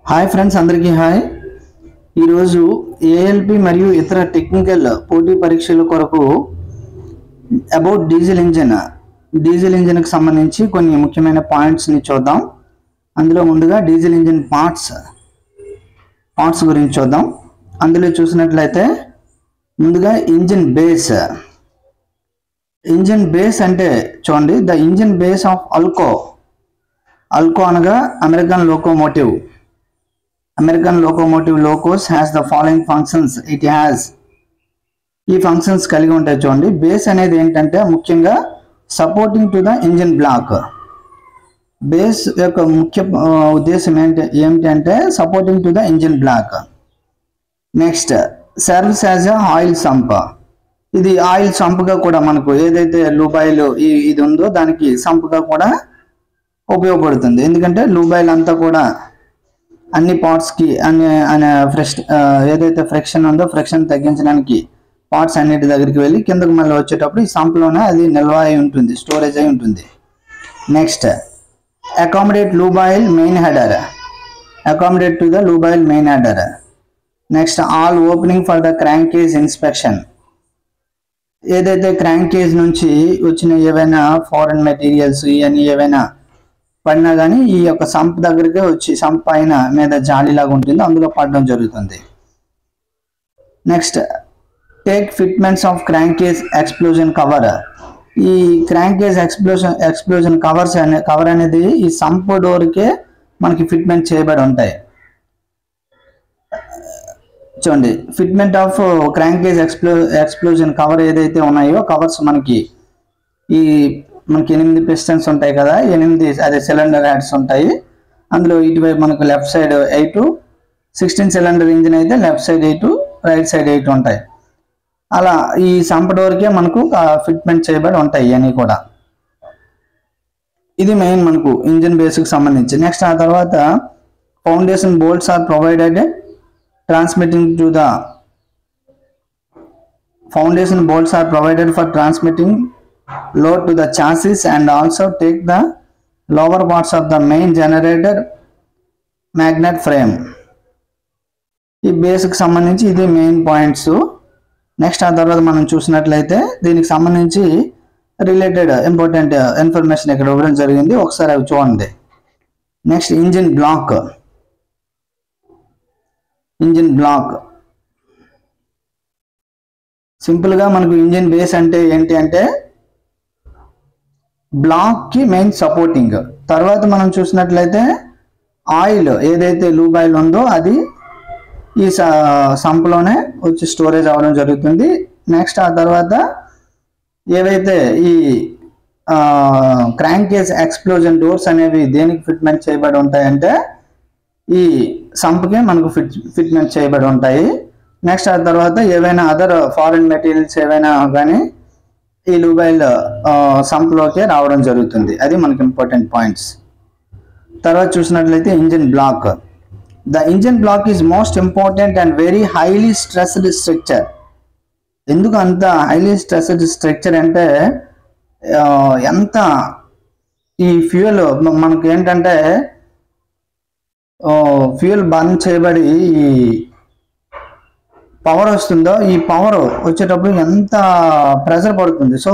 Hi friends, అందరికీ hi. ఈరోజు ALP మరియు ఇతర టెక్నికల్ పోటీ పరీక్షల కొరకు అబౌట్ డీజిల్ ఇంజిన్కి సంబంధించి కొన్ని ముఖ్యమైన పాయింట్స్ని చూద్దాం. అందులో ముందుగా డీజిల్ ఇంజిన్ పార్ట్స్ గురించి చూద్దాం. అందులో చూసినట్లయితే ముందుగా ఇంజిన్ బేస్ అంటే చూడండి, the engine base of Alco అనగా American locomotive locos has the following functions. ఈ ఫంక్షన్స్ కలిగి ఉంటాయి. చూడండి, బేస్ అనేది ఏంటంటే ముఖ్యంగా supporting to the engine block. Base యొక్క ముఖ్య ఉద్దేశం ఏమిటంటే supporting to the engine block. Next, serves as a oil sump. ఇది ఆయిల్ సంప్గా కూడా మనకు ఏదైతే లూబాయిల్ ఇది ఉందో దానికి సంప్గా కూడా ఉపయోగపడుతుంది. ఎందుకంటే లూబాయిల్ అంతా కూడా అన్ని పార్ట్స్కి ఏదైతే ఫ్రిక్షన్ ఉందో ఫ్రిక్షన్ తగ్గించడానికి పార్ట్స్ అన్నిటి దగ్గరికి వెళ్ళి కిందకు మళ్ళీ వచ్చేటప్పుడు ఈ సంప్లోనే అది నిల్వ అయి ఉంటుంది, స్టోరేజ్ అయి ఉంటుంది. Next, accommodate to the lube oil main header. Next, all opening for the crankcase inspection. ఏదైతే క్రాంక్ కేజ్ నుంచి వచ్చిన ఏవైనా ఫారెన్ మెటీరియల్స్ ఇవన్నీ ఏవైనా పడినా కానీ ఈ యొక్క సంప్ దగ్గరికి వచ్చి సంప్ పైన మీద జాలీలాగా ఉంటుంది, అందులో పడడం జరుగుతుంది. Next, take fitments of crankcase explosion cover. ఈ క్రాంకేజ్ ఎక్స్ప్లోజన్ కవర్ అనేది ఈ సంప్ డోర్కే మనకి ఫిట్మెంట్ చేయబడి ఉంటాయి. చూడండి, fitment of crankcase explosion cover ఏదైతే ఉన్నాయో కవర్స్ మనకి 8 పిస్టన్స్ ఉంటాయి కదా, 8 అదే సిలిండర్ హెడ్స్ ఉంటాయి. అందులో ఇటువైపు మనకు లెఫ్ట్ సైడ్ 8, 16 సిలిండర్ ఇంజిన్ అయితే లెఫ్ట్ సైడ్ 8, రైట్ సైడ్ 8 ఉంటాయి. అలా ఈ సంప్ డోర్కే మనకు ఫిట్మెంట్ చేయబడి ఉంటాయి ఇవన్నీ కూడా. ఇది మెయిన్ మనకు ఇంజిన్ బేస్కి సంబంధించి. నెక్స్ట్, ఆ తర్వాత foundation bolts are provided for transmitting load to the chassis and also take the lower parts of the main generator magnet frame. ఈ బేస్కి సంబంధించి ఇది మెయిన్ పాయింట్స్. నెక్స్ట్, ఆ తర్వాత మనం చూసినట్లయితే దీనికి సంబంధించి రిలేటెడ్ ఇంపార్టెంట్ ఇన్ఫర్మేషన్ ఇక్కడ ఇవ్వడం జరిగింది, ఒకసారి అవి చూడండి. నెక్స్ట్, ఇంజిన్ బ్లాక్ సింపుల్గా మనకు ఇంజిన్ బేస్ అంటే ఏంటి అంటే బ్లాక్ కి మెయిన్ సపోర్టింగ్. తర్వాత మనం చూసినట్లయితే ఆయిల్ ఏదైతే లూబ్ ఆయిల్ ఉందో అది ఈ సంప్లోనే వచ్చి స్టోరేజ్ అవ్వడం జరుగుతుంది. నెక్స్ట్, ఆ తర్వాత ఏవైతే ఈ క్రాంకేజ్ ఎక్స్ప్లోజన్ డోర్స్ అనేవి దేనికి ఫిట్మెంట్ చేయబడి ఉంటాయంటే ఈ సంప్కే మనకు ఫిట్మెంట్ చేయబడి ఉంటాయి. నెక్స్ట్, ఆ తర్వాత ఏవైనా అదర్ ఫారెన్ మెటీరియల్స్ ఏవైనా కానీ ఈ లూబైల్ సంప్లోకే రావడం జరుగుతుంది. అది మనకి ఇంపార్టెంట్ పాయింట్స్. తర్వాత చూసినట్లయితే engine block. The engine block is most important and very highly stressed structure. ఎందుకు అంత హైలీ స్ట్రెస్డ్ స్ట్రక్చర్ అంటే ఎంత ఈ ఫ్యూయల్ మనకు ఏంటంటే ఫ్యూయల్ బర్న్ చేయబడి ఈ పవర్ వస్తుందో ఈ పవర్ వచ్చేటప్పుడు ఎంత ప్రెషర్ పడుతుంది. So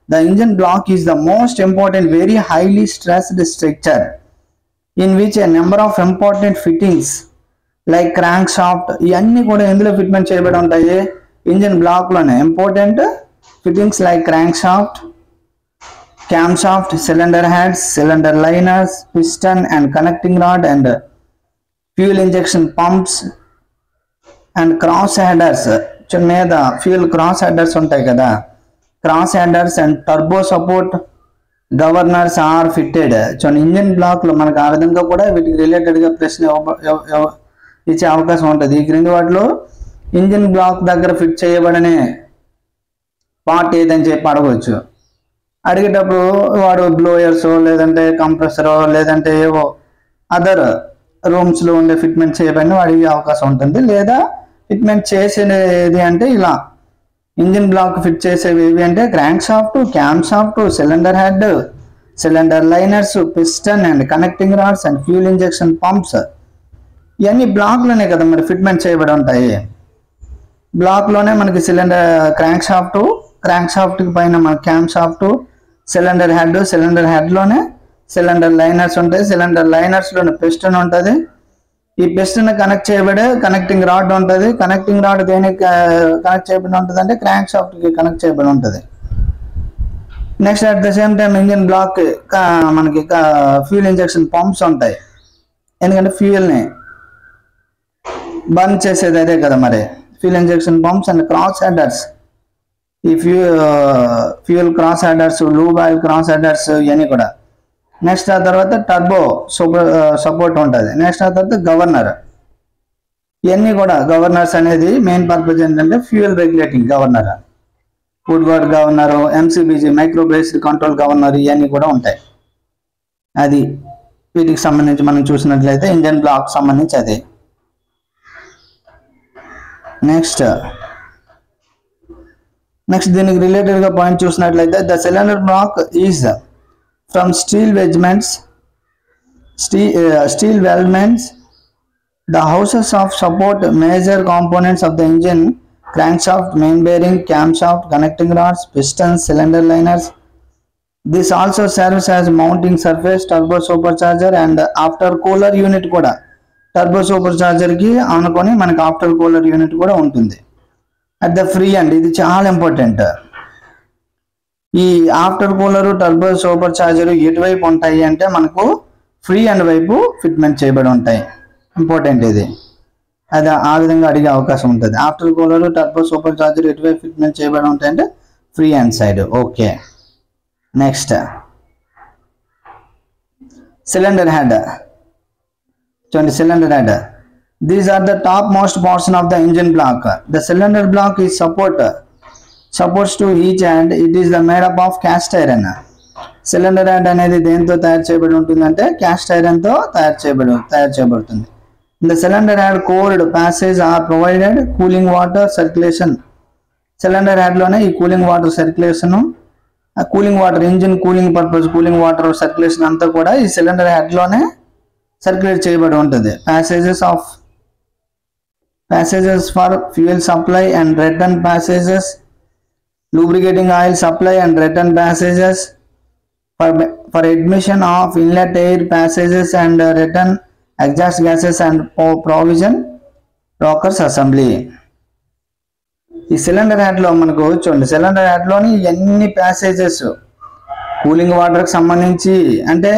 the engine block is the most important very highly stressed structure in which a number of important fittings like crankshaft ఇవన్నీ కూడా ఎందులో ఫిట్మెంట్ చేయబడి ఉంటాయి, ఇంజిన్ బ్లాక్లోనే. Important fittings like crankshaft, camshaft, cylinder heads, cylinder liners, piston and connecting rod and fuel injection pumps and cross headers. మీద fuel cross headers ఉంటాయి కదా, cross headers and turbo support governors are fitted. చూడండి, engine బ్లాక్లో మనకు ఆ విధంగా కూడా వీటికి రిలేటెడ్గా ప్రశ్న ఇచ్చే అవకాశం ఉంటుంది. ఈ క్రింది వాటిలో ఇంజిన్ బ్లాక్ దగ్గర ఫిట్ చేయబడిన పార్ట్ ఏదని చెప్పి అడగవచ్చు. అడిగేటప్పుడు వాడు బ్లోయర్స్ లేదంటే కంప్రెసరో లేదంటే ఏవో అదర్ రూమ్స్లో ఉండే ఫిట్మెంట్ చేయబడిన వాడికి అవకాశం ఉంటుంది. లేదా ఫిట్మెంట్ చేసేది అంటే ఇలా ఇంజిన్ బ్లాక్ ఫిట్ చేసేవి ఏవి అంటే crank shaft, camshaft, cylinder head, cylinder liners, piston and connecting rods and fuel injection pumps. ఇవన్నీ బ్లాక్లోనే కదా మరి ఫిట్మెంట్ చేయబడి ఉంటాయి. బ్లాక్లోనే మనకి సిలిండర్ క్రాంక్ షాఫ్ట్కి పైన మన క్యామ్ షాఫ్ట్, సిలిండర్ హెడ్లోనే సిలిండర్ లైనర్స్ ఉంటాయి. సిలిండర్ లైనర్స్లోనే పిస్టన్ ఉంటుంది. ఈ పిస్టన్ కనెక్ట్ చేయబడే కనెక్టింగ్ రాడ్ ఉంటుంది. కనెక్టింగ్ రాడ్ దేనికి కనెక్ట్ చేయబడి ఉంటుంది అంటే క్రాంక్ షాఫ్ట్కి కనెక్ట్ చేయబడి ఉంటుంది. Next at the same time engine block మనకి ఫ్యూల్ ఇంజెక్షన్ పంప్స్ ఉంటాయి. ఎందుకంటే ఫ్యూయల్ని బర్న్ చేసేది అదే కదా మరి. Fuel injection pumps and cross headers, ఈ fuel cross headers, lube oil cross headers ఇవన్నీ కూడా. నెక్స్ట్ ఆ తర్వాత టర్బో సపోర్ట్ ఉంటుంది. నెక్స్ట్ ఆ తర్వాత గవర్నర్. ఇవన్నీ కూడా గవర్నర్స్ అనేది మెయిన్ పర్పస్ ఏంటంటే fuel regulating governor, Woodward governor, MCBG micro based control governor ఇవన్నీ కూడా ఉంటాయి. అది వీటికి సంబంధించి మనం చూసినట్లయితే ఇంజన్ బ్లాక్ సంబంధించి అదే. నెక్స్ట్ దీనికి రిలేటెడ్గా పాయింట్ చూసినట్లయితే the cylinder block is from steel weldments, the houses of support major components of the engine, crankshaft, main bearing, camshaft, connecting rods, pistons, cylinder liners. This also serves as mounting surface, turbo supercharger and after cooler unit కూడా. Turbo super charger కి అనుకొని మనకి after cooler unit కూడా ఉంటుంది. At the free end, ఇది చాలా important. ఈ after cooler, turbo supercharger ఎటువైపు ఉంటాయి అంటే మనకు ఫ్రీ ఎండ్ వైపు ఫిట్మెంట్ చేయబడి ఉంటాయి. ఇంపార్టెంట్ ఇది. అది ఆ విధంగా అడిగే అవకాశం ఉంటుంది. Aftercooler, turbo supercharger ఎటువైపు ఫిట్మెంట్ చేయబడి ఉంటాయంటే free end side. Okay. Next cylinder head. చూడండి cylinder head. These are the top most portion of the engine block. The cylinder block is supports to each end. It is the made up of cast iron. Cylinder head అనేది దేంతో తయారు చేయబడి ఉంటుందంటే cast iron తో తయారు చేయబడుతుంది. In the cylinder head cold passage are provided cooling water circulation. Cylinder head లోనే ఈ cooling water circulation, cooling water engine cooling purpose cooling water circulation అంతా కూడా ఈ సిలిండర్ హెడ్ లోనే సర్క్యులేట్ చేయబడి ఉంటుంది. passages for fuel supply and return passages, lubricating oil supply and return passages, for admission of inlet air passages and return exhaust gases and provision rockers assembly. ఈ cylinder head లో మనకు చూడండి cylinder head లోని ఎన్ని passages cooling water కి సంబంధించి, అంటే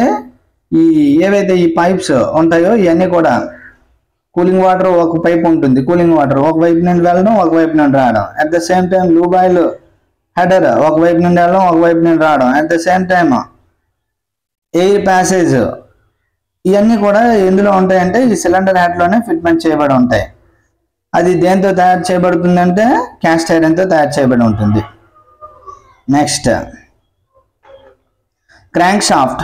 ఈ ఏవైతే ఈ పైప్స్ ఉంటాయో ఇవన్నీ కూడా కూలింగ్ వాటర్ ఒక పైప్ ఉంటుంది. కూలింగ్ వాటర్ ఒక వైపు నుండి వెళ్ళడం, ఒక వైపు నుండి రావడం. At the same time lube oil header ఒక వైపు నుండి వెళ్ళడం, ఒక వైపు నుండి రావడం. At the same time air passage ఇవన్నీ కూడా ఎందులో ఉంటాయంటే ఈ సిలిండర్ హెడ్ లోనే ఫిట్మెంట్ చేయబడి ఉంటాయి. అది దేంతో తయారు చేయబడుతుంది అంటే క్యాస్ట్ ఐరన్ తో తయారు చేయబడి ఉంటుంది. Next crankshaft.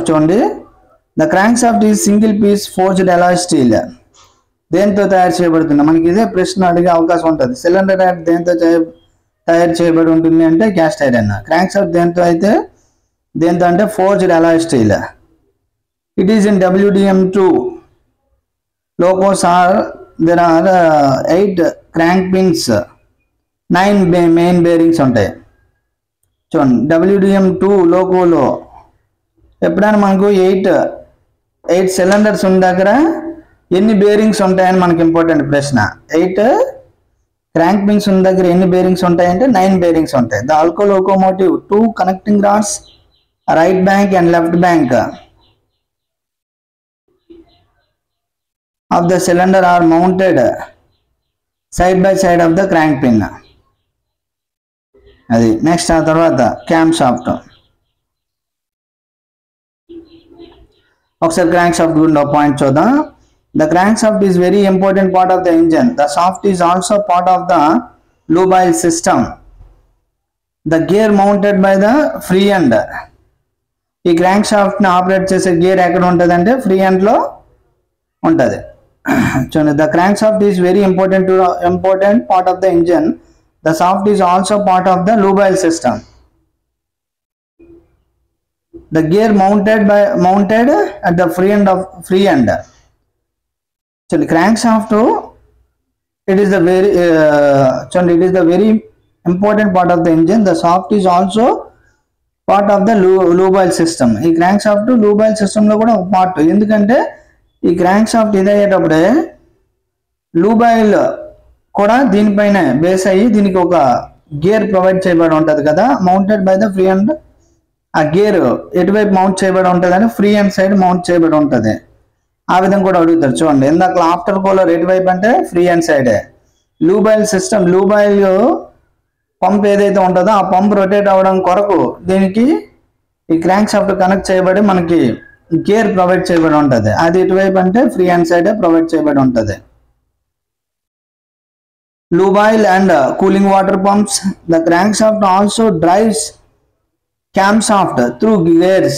చూడండి. The crankshaft is single piece forged alloy steel. దేంతో తయారు చేయబడుతుంది మనకి ఇదే ప్రశ్న అడిగే అవకాశం ఉంటుంది. సిలిండర్ హెడ్ దేంతో తయారు చేయబడి ఉంటుంది అంటే క్యాస్ట్ ఐరన్. క్రాంక్ షాఫ్ట్ దేంతో అంటే forged alloy steel. It is in WDM2. there are 8 crank pins, 9 main bearings ఉంటాయి. చూడండి WDM2 లోగోలో ఎప్పుడైనా మనకు 8 సిలిండర్స్ ఉన్న దగ్గర ఎన్ని బేరింగ్స్ ఉంటాయని మనకి ఇంపార్టెంట్ ప్రశ్న. 8 క్రాంక్ పిన్స్ ఉన్న దగ్గర ఎన్ని బేరింగ్స్ ఉంటాయంటే 9 బేరింగ్స్ ఉంటాయి. The Alco locomotive 2 connecting rods right bank and left bank of the cylinder are mounted side by side of the crank pin. అది నెక్స్ట్ ఆ తర్వాత క్యామ్ షాఫ్ట్. ఒకసారి క్రాంక్ షాఫ్ట్ గురించి ఒక పాయింట్ చూద్దాం. The crank shaft is very important part of the engine. The shaft is also part of the lube oil system. The gear mounted by the free end. ఈ crank shaft ని operate చేసే gear ఎక్కడ ఉంటుంది అంటే free end లో ఉంటుంది. చూడండి the crank shaft is very important part of the engine. The shaft is also part of the lube oil system. the gear mounted at the free end. So the crankshaft, it is the very important part of the engine. The shaft is also part of the lubile system. ఈ crank shaft లూబైల్ system లో కూడా ఒక part. ఎందుకంటే ఈ crank shaft ఇదయ్యేటప్పుడే లూబైల్ కూడా దీనిపైన base అయ్యి దీనికి ఒక గేర్ ప్రొవైడ్ చేయబడి ఉంటుంది కదా, mounted by the free and. ఆ గేర్ ఎటువైపు మౌంట్ చేయబడి ఉంటుంది అని ఫ్రీ అండ్ సైడ్ మౌంట్ చేయబడి ఉంటుంది. ఆ విధంగా కూడా అడుగుతారు చూడండి. ఇందాక ఆఫ్టర్ కూలర్ ఎటువైపు అంటే ఫ్రీ అండ్ సైడే. లూబైల్ సిస్టమ్, లూబైల్ పంప్ ఏదైతే ఉంటుందో ఆ పంప్ రొటేట్ అవ్వడం కొరకు దీనికి ఈ క్రాంక్ షాఫ్ట్ కనెక్ట్ చేయబడి మనకి గేర్ ప్రొవైడ్ చేయబడి ఉంటుంది. అది ఎటువైపు అంటే ఫ్రీ అండ్ సైడే ప్రొవైడ్ చేయబడి ఉంటుంది. Lubile and cooling water pumps. The crankshaft also drives camshaft through gears.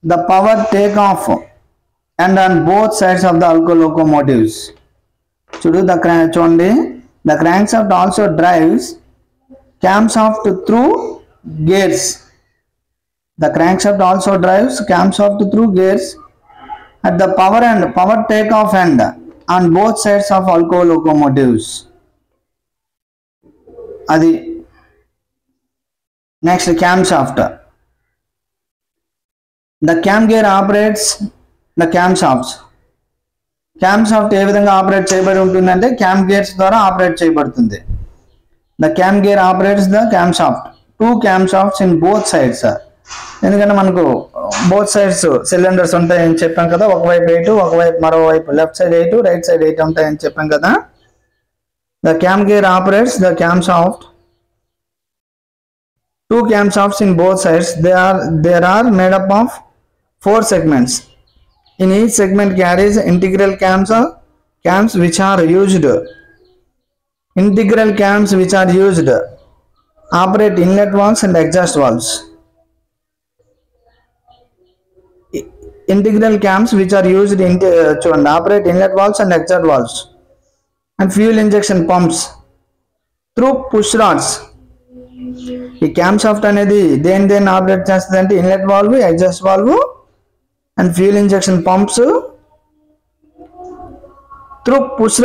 The power takeoff and on both sides of the Alco locomotives. The crankshaft also drives camshaft through gears. The crankshaft also drives camshaft through gears at the power takeoff end on both sides of Alco locomotives. Adi next, camshaft. The cam gear operates the camshafts. Camshaft ఏ విధంగా operate చేయబడి ఉంటుందంటే cam gears ద్వారా operate చేయబడుతుంది. The cam gear operates the camshaft. Two camshafts in both sides. ఎందుకంటే మనకు both sides cylinders ఉంటాయని చెప్పాం కదా, ఒకవైపు 8, ఒకవైపు మరోవైపు లెఫ్ట్ సైడ్ 8, రైట్ సైడ్ 8 ఉంటాయని చెప్పాం కదా. The cam gear operates the camshaft. Two camshafts in both sides. They are made up of 4 segments. In each segment carries integral cams which are used. Integral cams which are used operate inlet valves and exhaust valves. Integral cams which are used to operate inlet valves and exhaust valves and fuel injection pumps through push rods. ఈ cam shaft అనేది దేని operate చేస్తుంది అంటే inlet valve, exhaust valve and fuel injection pumps through push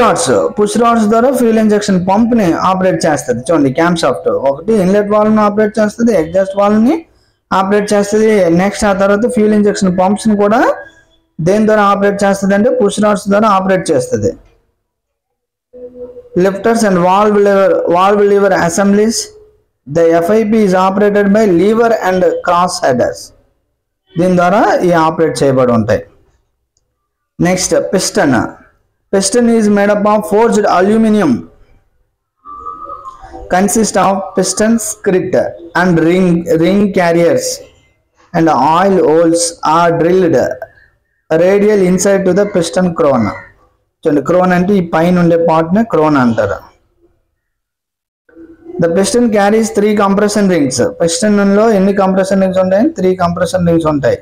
rods ద్వారా fuel injection pump ని operate చేస్తుంది. చూడండి, cam shaft ఒకటి ఇన్లెట్ వాల్వ్ ని ఆపరేట్ చేస్తుంది, ఎగ్జాస్ట్ వాల్వ్ ని ఆపరేట్ చేస్తుంది. నెక్స్ట్ ఆ తర్వాత ఫ్యూల్ ఇంజెక్షన్ పంప్స్ ని కూడా దేని ద్వారా ఆపరేట్ చేస్తుంది అంటే పుష్ రాడ్స్ ద్వారా ఆపరేట్ చేస్తుంది. Lifters and valve Lever assemblies. The FIP is operated by lever and cross headers. దీని ద్వారా ఈ ఆపరేట్ చేయబడి ఉంటాయి. Next, piston is made up of forged aluminium. Consist of piston skirt and ring carriers and oil holes are drilled radial inside to the piston crown. చూడండి, crown అంటే ఈ పైన ఉండే పార్ట్ ని క్రోన్ అంటారు. The piston carries 3 compression rings. Piston లో ఎన్ని compression rings ఉంటాయి? 3 compression rings ఉంటాయి.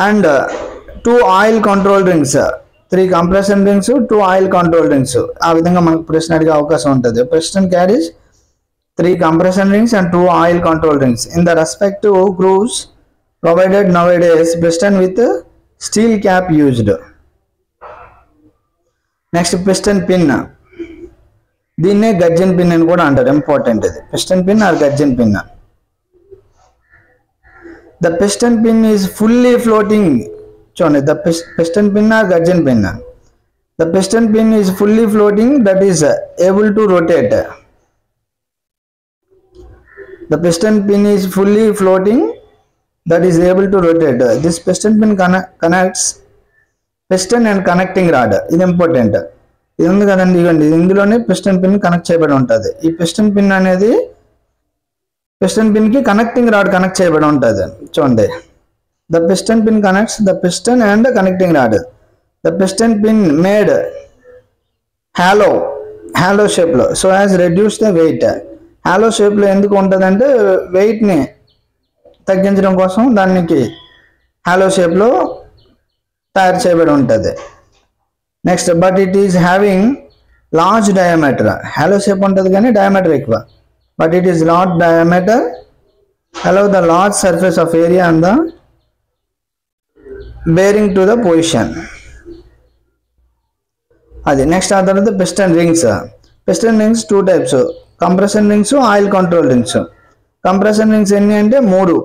And 2 oil control rings. 3 compression rings, 2 oil control rings. ఆ విధంగా మనకు ప్రశ్న అడిగే అవకాశం ఉంటుంది. Piston carries 3 compression rings and 2 oil control rings. In the respective grooves provided nowadays, piston with steel cap used. Next, piston pin. దీన్నే gudgeon pin అని కూడా అంటారు. ఇంపార్టెంట్ ఇది, piston pin or gudgeon pin. The piston pin is fully floating. చూడండి, the piston pin or gudgeon pin. The piston pin is fully floating that is able to rotate. The piston pin is fully floating that is able to rotate. This piston pin connects piston and connecting rod. ఇది important. ఇది ఉంది కదండి, ఇవ్వండి, ఇందులోనే piston pin connect చేయబడి ఉంటుంది. ఈ piston pin అనేది పిస్టన్ పిన్ కి కనెక్టింగ్ రాడ్ కనెక్ట్ చేయబడి ఉంటుంది. చూడండి, the piston pin connects the piston and connecting rod. The piston pin made hollow shape లో so as reduce the weight. Hollow shape లో ఎందుకు ఉంటుంది అంటే వెయిట్ ని తగ్గించడం కోసం దానికి హాలో షేప్ లో తయారు చేయబడి ఉంటుంది. Next, but it is having large diameter. Hollow shape ఉంటుంది కానీ డయామీటర్ ఎక్కువ. But it is large diameter allow the large surface of area on the bearing to the position. అది నెక్స్ట్ ఆ తర్వాత piston rings. Piston rings 2 types, compression rings, oil control rings. Compression rings ఎన్ని అంటే 3,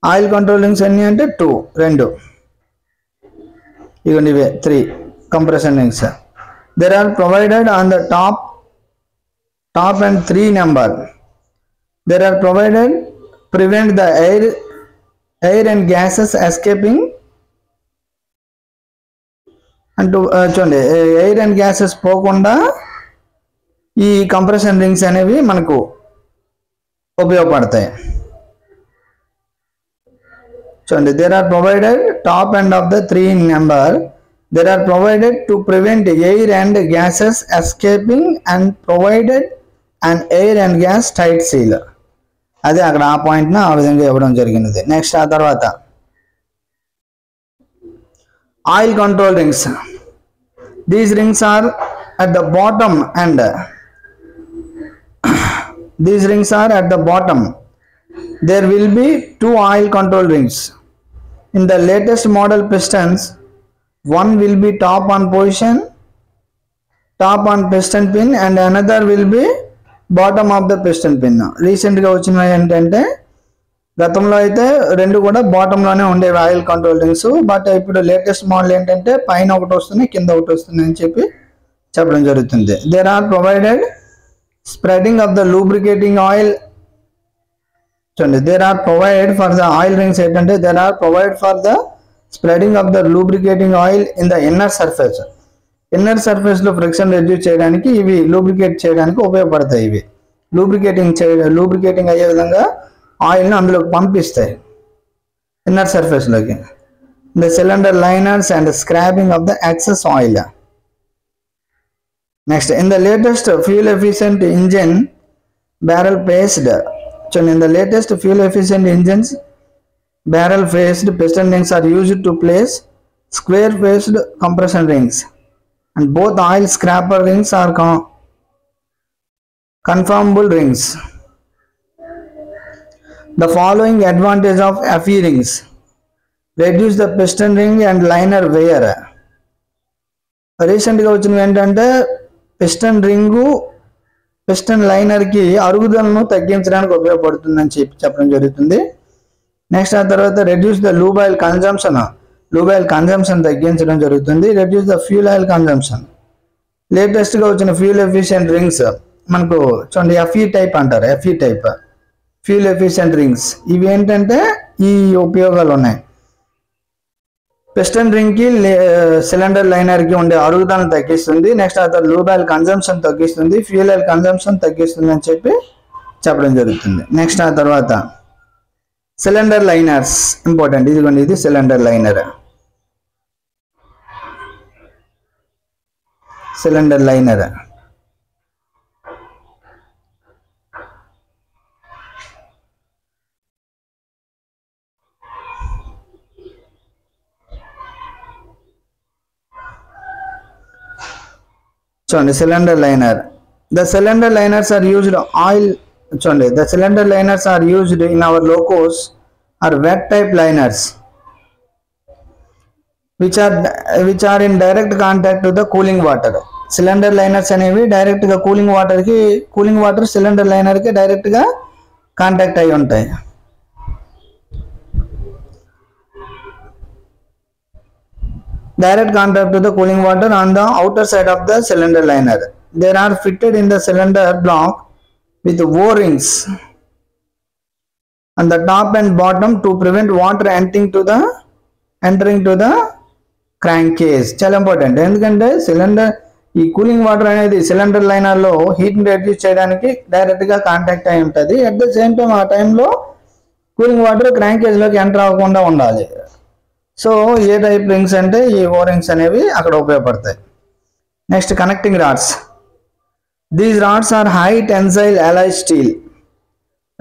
oil control rings ఎన్ని అంటే 2. ఇవన్నీ ఇవే 3 compression rings. There are provided on the top and 3 number. There are provided prevent the air and gases escaping and to చూడండి air and gases పోకుండా ఈ compression rings అనేవి మనకు ఉపయోగపడతాయి. చూడండి there are provided top end of the 3 number. They are provided to prevent air and gases escaping and provided an air and gas tight seal. అదే అక్కడ ఆ పాయింట్ని ఆ విధంగా ఇవ్వడం జరిగినది. నెక్స్ట్ ఆ తర్వాత oil control rings. These rings are at the bottom and these rings are at the bottom. There will be 2 oil control rings. In the latest model pistons, one will be top on piston pin and another will be bottom of the piston pin. Recent గా వచ్చినవి ఏంటంటే గతంలో అయితే రెండు కూడా bottom లోనే ఉండేవి oil control rings. But ఇప్పుడు లేటెస్ట్ మోడల్ ఏంటంటే పైన ఒకటి వస్తుంది, కింద ఒకటి వస్తుంది అని చెప్పడం జరుగుతుంది. There are provided spreading of the lubricating oil. There are provided for the oil rings ఏంటంటే there are provided for the spreading of the lubricating oil in the inner surface. Inner surface లో friction reduce చేయడానికి ఇవి lubricate చేయడానికి ఉపయోగపడతాయి. ఇవి lubricating అయ్యే విధంగా oil ని అందులోకి పంపిస్తాయి ఇన్నర్ సర్ఫేస్ లోకి. The cylinder liners and scrapping of the excess oil. Next in the latest fuel efficient engine barrel faced. So in the latest fuel efficient engines, barrel faced piston rings are used to place square faced compression rings, and both oil scraper rings are conformable rings. The following advantage of FE rings: reduce the piston ring and liner wear. Recent గా వచ్చినవి ఏంటంటే piston ring piston liner కి అరుగుదలను తగ్గించడానికి ఉపయోగపడుతుందని చెప్పడం జరుగుతుంది. Next ఆ తర్వాత reduce the lube oil consumption తగ్గించడం జరుగుతుంది. Reduce the fuel oil consumption. Latest గా వచ్చిన ఫ్యూల్ ఎఫిషియెంట్ రింగ్స్ మనకు చూడండి ఎఫ్ఈ టైప్ అంటారు. FE type fuel efficient rings ఇవి ఏంటంటే ఈ ఉపయోగాలు ఉన్నాయి. పిస్టన్ రింగ్ కి సిలిండర్ లైనర్ కి ఉండే అరుగుదలను తగ్గిస్తుంది. నెక్స్ట్ ఆ తర్వాత లూబ్ ఆయిల్ కన్జంప్షన్ తగ్గిస్తుంది, ఫ్యూల్ ఆయిల్ కన్జంప్షన్ తగ్గిస్తుంది అని చెప్పడం జరుగుతుంది. నెక్స్ట్ ఆ తర్వాత సిలిండర్ లైనర్స్ ఇంపార్టెంట్. ఇదిగోండి ఇది సిలిండర్ లైనర్. చూడండి cylinder liner. The cylinder liners are used in our locos are wet type liners which are in direct contact to the cooling water. Cylinder liners అనేవి direct గా cooling water cylinder liner కి direct గా contact అయి ఉంటాయి. Direct contact to the cooling water on the outer side of the cylinder liner. They are fitted in the cylinder block with O-rings on the top and bottom to prevent water entering to the crankcase. చాలా important. ఎందుకంటే ఈ cooling water అనేది cylinder liner లో heat ని reduce చేయడానికి direct గా contact అయి ఉంటుంది. అట్ ద సేమ్ టైం ఆ టైంలో కూలింగ్ వాటర్ క్రాంకేజ్ లోకి ఎంటర్ అవ్వకుండా ఉండాలి. సో ఏ టైప్ రింగ్స్ అంటే ఈ ఓ రింగ్స్ అనేవి అక్కడ ఉపయోగపడతాయి. Next connecting rods. These rods are high tensile alloy steel.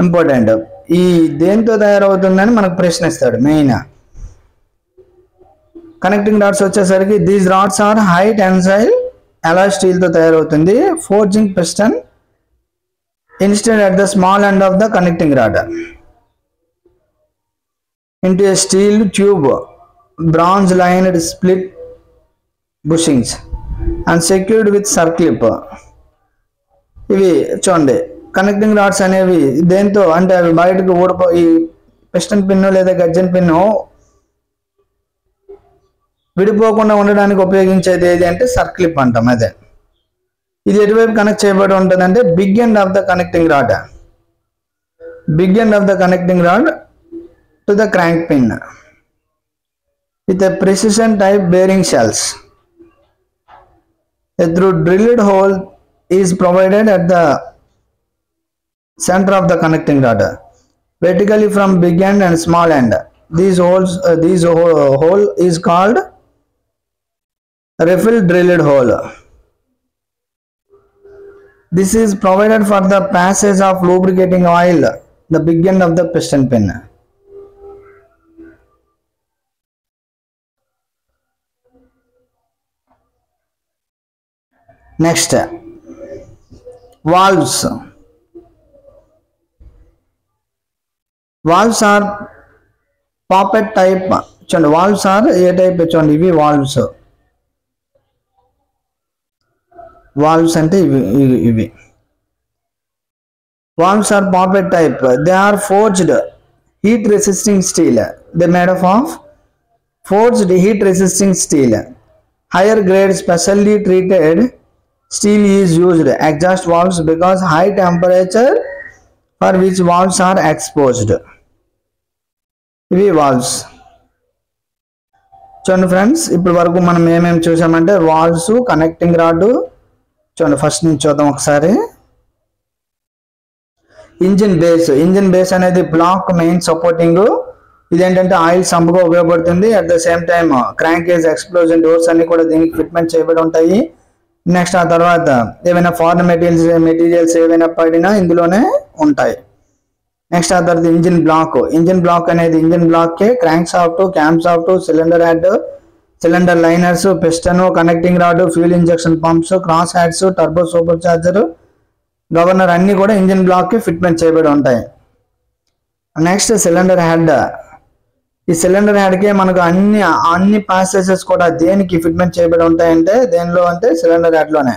Important. ఈ దేంతో తయారవుతుందని మనకు ప్రశ్న ఇస్తాడు మెయిన్. కనెక్టింగ్ రాడ్స్ వచ్చేసరికి these rods are high tensile alloy steel తో తయారవుతుంది. Forging piston instead at the small end of the connecting rod. into a steel tube, bronze lined split bushings and secured with circlip. ఇవి చూడండి connecting rods అనేవి దేంతో అంటే అవి బయటకు ఈ పిస్టన్ పిన్ లేదా గజ్జన్ పిన్ విడిపోకుండా ఉండడానికి ఉపయోగించేది ఏది అంటే సర్క్లిప్ అంటాం. అదే ఇది ఎటువైపు కనెక్ట్ చేయబడి ఉంటుంది అంటే big end of the connecting rod, big end of the connecting rod to the crank pin with a precision type bearing shells. A through drilled hole is provided at the center of the connecting rod, vertically from big end and small end. These hole is called riffle drilled hole. This is provided for the passage of lubricating oil, the big end of the piston pin. Next, valves. Valves are poppet type. చూడండి valves are A type చూడండి ఇవి valves. Valves అంటే ఇవి valves are poppet type. They are forged heat resisting steel. They made of forged heat resisting steel. Higher grade specially treated steel is used. Exhaust valves because high temperature for which valves are exposed. ఇవి valves. చూడండి friends ఇప్పటి వరకు మనం ఏమేమి చూసామంటే valves, connecting rod. చూడండి first నుంచి చూద్దాం ఒకసారి. ఇంజిన్ బేస్ అనేది బ్లాక్ మెయిన్ సపోర్టింగ్. ఇదేంటంటే ఆయిల్ సంపుగా ఉపయోగపడుతుంది. At the same time crank case explosion doors అన్ని కూడా దీనికి ఫిట్మెంట్ చేయబడి ఉంటాయి. నెక్స్ట్ ఆ తర్వాత ఏమైనా ఫారెన్ మెటీరియల్స్ ఏవైనా పడినా ఇందులోనే ఉంటాయి. నెక్స్ట్ ఆ తర్వాత ఇంజిన్ బ్లాక్ అనేది ఇంజిన్ బ్లాక్ కే crankshaft, camshaft, cylinder head, cylinder liners, piston, connecting rod, fuel injection pumps, cross heads, turbo supercharger, governor అన్ని కూడా ఇంజిన్ బ్లాక్ కి ఫిట్మెంట్ చేయబడి ఉంటాయి. Next cylinder head. ఈ సిలిండర్ హెడ్ కి మనకు అన్ని ప్యాసేజెస్ కూడా దేనికి ఫిట్మెంట్ చేయబడి ఉంటాయంటే దేనిలో అంటే సిలిండర్ హెడ్ లోనే.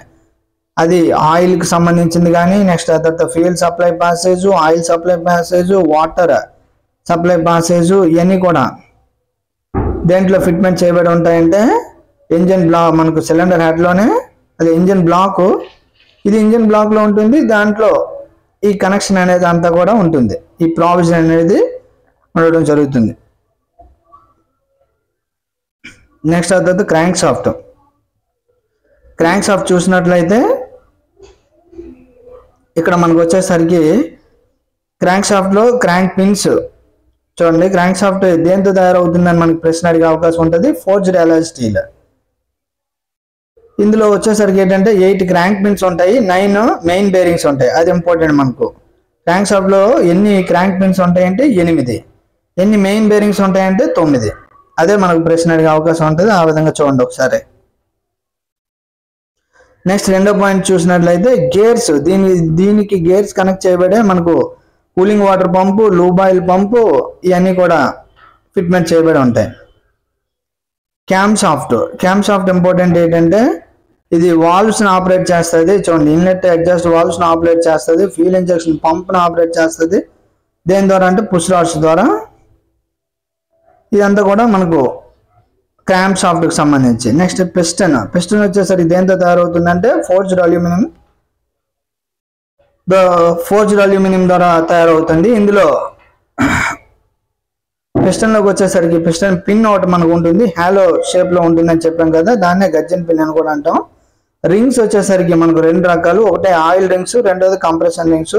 అది ఆయిల్ కి సంబంధించింది కానీ నెక్స్ట్ ఆ తర్వాత fuel supply passage, oil supply passage, water supply passage ఇవన్నీ కూడా దేంట్లో ఫిట్మెంట్ చేయబడి ఉంటాయంటే ఇంజిన్ బ్లాక్ మనకు సిలిండర్ హెడ్ లోనే. అది ఇంజిన్ బ్లాక్. ఇది ఇంజిన్ బ్లాక్ లో ఉంటుంది. దాంట్లో ఈ కనెక్షన్ అనేది అంతా కూడా ఉంటుంది. ఈ ప్రావిజన్ అనేది ఉండడం జరుగుతుంది. నెక్స్ట్ ఆ తర్వాత క్రాంక్ సాఫ్ట్ చూసినట్లయితే ఇక్కడ మనకు వచ్చేసరికి క్రాంక్ సాఫ్ట్ లో క్రాంక్ పిన్స్ చూడండి. క్రాంక్ సాఫ్ట్ దేంతో తయారవుతుందని మనకి ప్రశ్న అడిగే అవకాశం ఉంటుంది. Forged alloy steel. ఇందులో వచ్చేసరికి ఏంటంటే 8 క్రాంక్ పిన్స్ ఉంటాయి, 9 మెయిన్ బేరింగ్స్ ఉంటాయి. అది ఇంపార్టెంట్ మనకు. క్రాంక్ సాఫ్ట్ లో ఎన్ని క్రాంక్ పిన్స్ ఉంటాయంటే 8, ఎన్ని మెయిన్ బేరింగ్స్ ఉంటాయంటే 9. అదే మనకు ప్రశ్న అడిగే అవకాశం ఉంటుంది. ఆ విధంగా చూడండి ఒకసారి. నెక్స్ట్ రెండో పాయింట్ చూసినట్లయితే గేర్స్. దీనికి గేర్స్ కనెక్ట్ చేయబడే మనకు cooling water pump, lube oil pump ఇవన్నీ కూడా ఫిట్మెంట్ చేయబడి ఉంటాయి. క్యామ్ సాఫ్ట్ ఇంపార్టెంట్ ఏంటంటే ఇది వాల్వ్స్ ని ఆపరేట్ చేస్తుంది. చూడండి ఇన్లెట్ ఎగ్జాస్ట్ వాల్వ్స్ ని ఆపరేట్ చేస్తుంది, ఫ్యూల్ ఇంజెక్షన్ పంప్ ని ఆపరేట్ చేస్తుంది. దేని ద్వారా అంటే పుష్ రాడ్స్ ద్వారా. ఇదంతా కూడా మనకు క్రామ్ సాఫ్ట్ కి సంబంధించి. నెక్స్ట్ పిస్టన్ వచ్చేసరికి దేంతో తయారవుతుందంటే ఫోర్జ్డ్ అల్యూమినియం ద్వారా తయారవుతుంది. ఇందులో పిస్టన్ లోకి వచ్చేసరికి పిస్టన్ పిన్ ఒకటి మనకు ఉంటుంది, హాలో షేప్ లో ఉంటుంది అని చెప్పాం కదా, దాన్నే గజ్జన్ పిన్ అని కూడా అంటాం. రింగ్స్ వచ్చేసరికి మనకు 2 రకాలు. ఒకటే ఆయిల్ రింగ్స్, రెండోది కంప్రెషన్ రింగ్స్.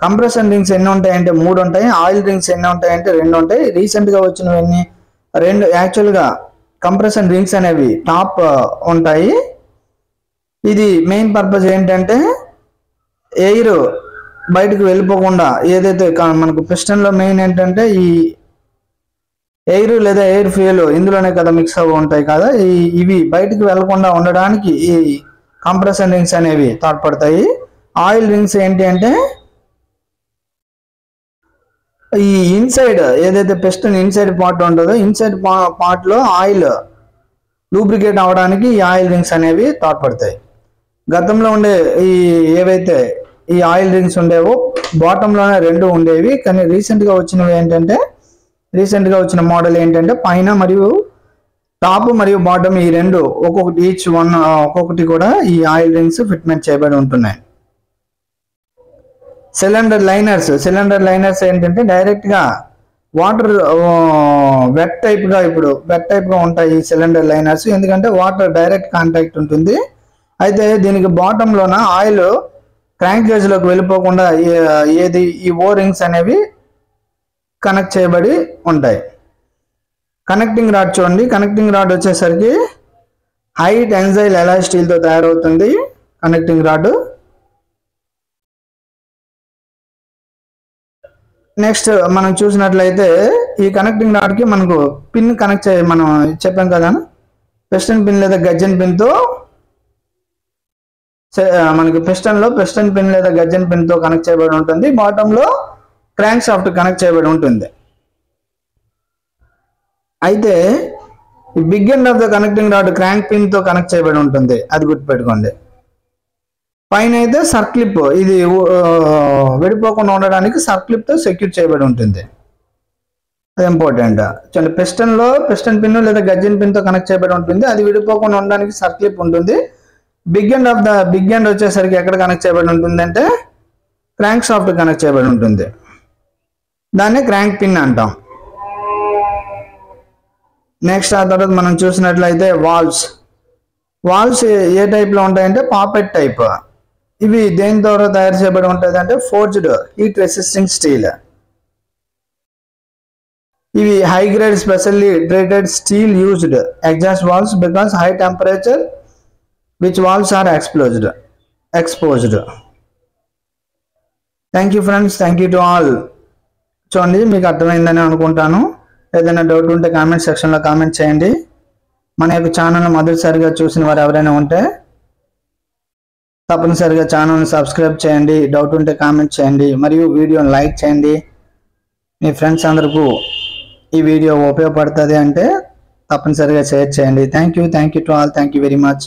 కంప్రెషన్ రింగ్స్ ఎన్ని ఉంటాయంటే 3 ఉంటాయి. ఆయిల్ రింగ్స్ ఎన్ని ఉంటాయంటే 2 ఉంటాయి. రీసెంట్ గా వచ్చినవన్నీ 2. యాక్చువల్ గా కంప్రెషన్ రింగ్స్ అనేవి టాప్ ఉంటాయి. ఇది మెయిన్ పర్పస్ ఏంటంటే ఎయిర్ బయటకు వెళ్ళిపోకుండా, ఏదైతే మనకు పిస్టన్ లో మెయిన్ ఏంటంటే ఈ ఎయిర్ లేదా ఎయిర్ ఫ్యూయల్ ఇందులోనే కదా మిక్స్ అవ్వ ఉంటాయి కదా, ఇవి బయటకు వెళ్లకుండా ఉండడానికి ఈ కంప్రెషన్ రింగ్స్ అనేవి తోడ్పడతాయి. ఆయిల్ రింగ్స్ ఏంటి అంటే ఈ ఇన్సైడ్ ఏదైతే పిస్టన్ ఇన్సైడ్ పార్ట్ ఉంటుందో ఇన్సైడ్ పార్ట్లో ఆయిల్ లూబ్రికేట్ అవడానికి ఈ ఆయిల్ రింగ్స్ అనేవి తోడ్పడతాయి. గతంలో ఉండే ఏవైతే ఈ ఆయిల్ రింగ్స్ ఉండేవో బాటంలోనే 2 ఉండేవి. కానీ రీసెంట్గా వచ్చిన మోడల్ ఏంటంటే పైన మరియు టాప్ మరియు బాటమ్ ఈ 2 ఒక్కొక్కటి కూడా ఈ ఆయిల్ రింగ్స్ ఫిట్మెంట్ చేయబడి ఉంటున్నాయి. సిలిండర్ లైనర్స్ ఏంటంటే డైరెక్ట్గా వాటర్ వెట్ టైప్గా ఉంటాయి ఈ సిలిండర్ లైనర్స్. ఎందుకంటే వాటర్ డైరెక్ట్ కాంటాక్ట్ ఉంటుంది. అయితే దీనికి బాటంలోన ఆయిల్ క్రాంక్ గేజ్లోకి వెళ్ళిపోకుండా ఈ ఓ రింగ్స్ అనేవి కనెక్ట్ చేయబడి ఉంటాయి. కనెక్టింగ్ రాడ్ చూడండి. కనెక్టింగ్ రాడ్ వచ్చేసరికి హై టెన్సైల్ అలాయ్ స్టీల్తో తయారవుతుంది కనెక్టింగ్ రాడ్. నెక్స్ట్ మనం చూసినట్లయితే ఈ కనెక్టింగ్ రాడ్కి మనకు పిన్ కనెక్ట్ మనం చెప్పాం కదా, పిస్టన్ పిన్ లేదా గజ్జన్ పిన్తో మనకి పిస్టన్ పిన్ లేదా గజ్జన్ పిన్తో కనెక్ట్ చేయబడి ఉంటుంది. బాటంలో క్రాంక్ షాఫ్ట్ కనెక్ట్ చేయబడి ఉంటుంది. అయితే big end of the connecting rod crank పిన్తో కనెక్ట్ చేయబడి ఉంటుంది, అది గుర్తుపెట్టుకోండి. పైన అయితే సర్క్లిప్, ఇది విడిపోకుండా ఉండడానికి సర్క్లిప్తో సెక్యూర్ చేయబడి ఉంటుంది, అది ఇంపార్టెంట్. చూడండి, పిస్టన్ పిన్ లేదా గజ్జన్ పిన్తో కనెక్ట్ చేయబడి ఉంటుంది, అది విడిపోకుండా ఉండడానికి సర్క్లిప్ ఉంటుంది. బిగ్ ఎండ్ వచ్చేసరికి ఎక్కడ కనెక్ట్ చేయబడి ఉంటుంది అంటే క్రాంక్ షాఫ్ట్ కనెక్ట్ చేయబడి ఉంటుంది, దాన్ని క్రాంక్ పిన్ అంటాం. నెక్స్ట్ ఆ తర్వాత మనం చూసినట్లయితే వాల్వ్స్ ఏ టైప్లో ఉంటాయంటే పాపెట్ టైప్. ఇవి దేని ద్వారా తయారు చేయబడి ఉంటుంది అంటే ఫోర్జ్డ్ హీట్ రెసిస్టింగ్ స్టీల్. ఇవి high grade specially treated steel used exhaust valves because high temperature which valves are exposed. Thank you friends, thank you to all. చూడండి, మీకు అర్థమైందని అనుకుంటాను. ఏదైనా డౌట్ ఉంటే కామెంట్ సెక్షన్లో కామెంట్ చేయండి. మన యొక్క ఛానల్ని మొదటిసారిగా చూసిన వారు ఎవరైనా ఉంటే తప్పనిసరిగా ఛానల్ని సబ్స్క్రైబ్ చేయండి. డౌట్ ఉంటే కామెంట్ చేయండి మరియు వీడియోని లైక్ చేయండి. మీ ఫ్రెండ్స్ అందరికీ ఈ వీడియో ఉపయోగపడుతుంది అంటే తప్పనిసరిగా షేర్ చేయండి. Thank you to all. Thank you very much.